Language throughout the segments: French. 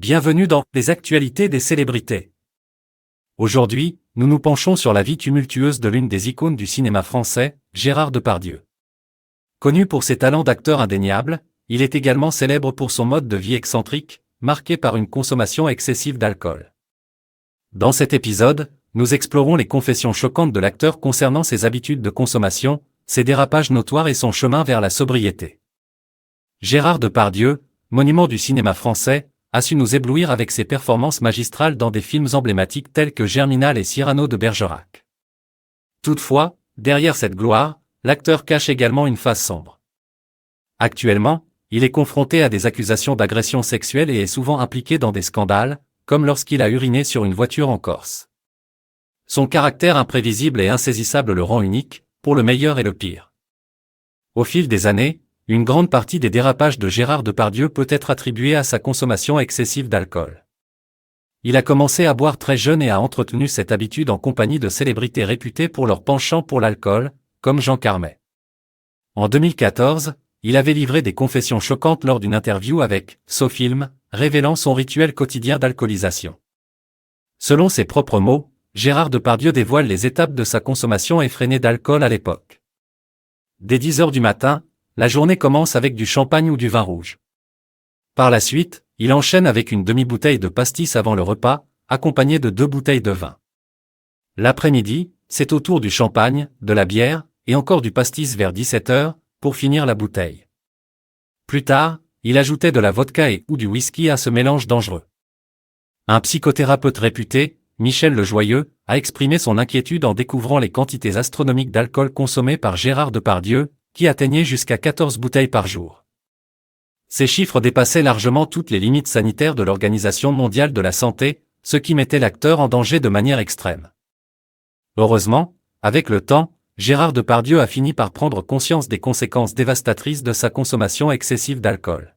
Bienvenue dans les actualités des célébrités. Aujourd'hui, nous nous penchons sur la vie tumultueuse de l'une des icônes du cinéma français, Gérard Depardieu. Connu pour ses talents d'acteur indéniables, il est également célèbre pour son mode de vie excentrique, marqué par une consommation excessive d'alcool. Dans cet épisode, nous explorons les confessions choquantes de l'acteur concernant ses habitudes de consommation, ses dérapages notoires et son chemin vers la sobriété. Gérard Depardieu, monument du cinéma français, a su nous éblouir avec ses performances magistrales dans des films emblématiques tels que Germinal et Cyrano de Bergerac. Toutefois, derrière cette gloire, l'acteur cache également une face sombre. Actuellement, il est confronté à des accusations d'agression sexuelle et est souvent impliqué dans des scandales, comme lorsqu'il a uriné sur une voiture en Corse. Son caractère imprévisible et insaisissable le rend unique, pour le meilleur et le pire. Au fil des années, une grande partie des dérapages de Gérard Depardieu peut être attribuée à sa consommation excessive d'alcool. Il a commencé à boire très jeune et a entretenu cette habitude en compagnie de célébrités réputées pour leur penchant pour l'alcool, comme Jean Carmet. En 2014, il avait livré des confessions choquantes lors d'une interview avec SoFilm, révélant son rituel quotidien d'alcoolisation. Selon ses propres mots, Gérard Depardieu dévoile les étapes de sa consommation effrénée d'alcool à l'époque. Dès 10 heures du matin, la journée commence avec du champagne ou du vin rouge. Par la suite, il enchaîne avec une demi-bouteille de pastis avant le repas, accompagnée de 2 bouteilles de vin. L'après-midi, c'est au tour du champagne, de la bière, et encore du pastis vers 17 heures, pour finir la bouteille. Plus tard, il ajoutait de la vodka ou du whisky à ce mélange dangereux. Un psychothérapeute réputé, Michel Lejoyeux, a exprimé son inquiétude en découvrant les quantités astronomiques d'alcool consommées par Gérard Depardieu, qui atteignait jusqu'à 14 bouteilles par jour. Ces chiffres dépassaient largement toutes les limites sanitaires de l'Organisation mondiale de la santé, ce qui mettait l'acteur en danger de manière extrême. Heureusement, avec le temps, Gérard Depardieu a fini par prendre conscience des conséquences dévastatrices de sa consommation excessive d'alcool.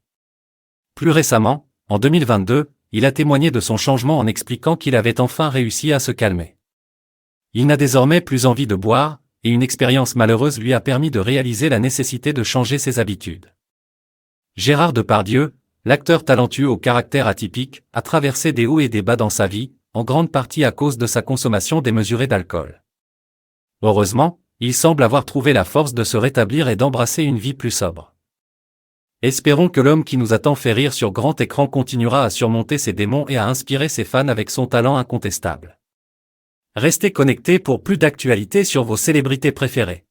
Plus récemment, en 2022, il a témoigné de son changement en expliquant qu'il avait enfin réussi à se calmer. Il n'a désormais plus envie de boire, et une expérience malheureuse lui a permis de réaliser la nécessité de changer ses habitudes. Gérard Depardieu, l'acteur talentueux au caractère atypique, a traversé des hauts et des bas dans sa vie, en grande partie à cause de sa consommation démesurée d'alcool. Heureusement, il semble avoir trouvé la force de se rétablir et d'embrasser une vie plus sobre. Espérons que l'homme qui nous a tant fait rire sur grand écran continuera à surmonter ses démons et à inspirer ses fans avec son talent incontestable. Restez connectés pour plus d'actualités sur vos célébrités préférées.